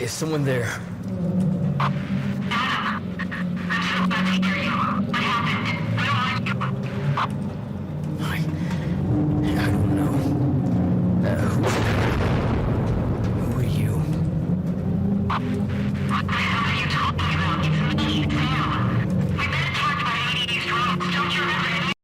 Is someone there? I don't know. Who are you?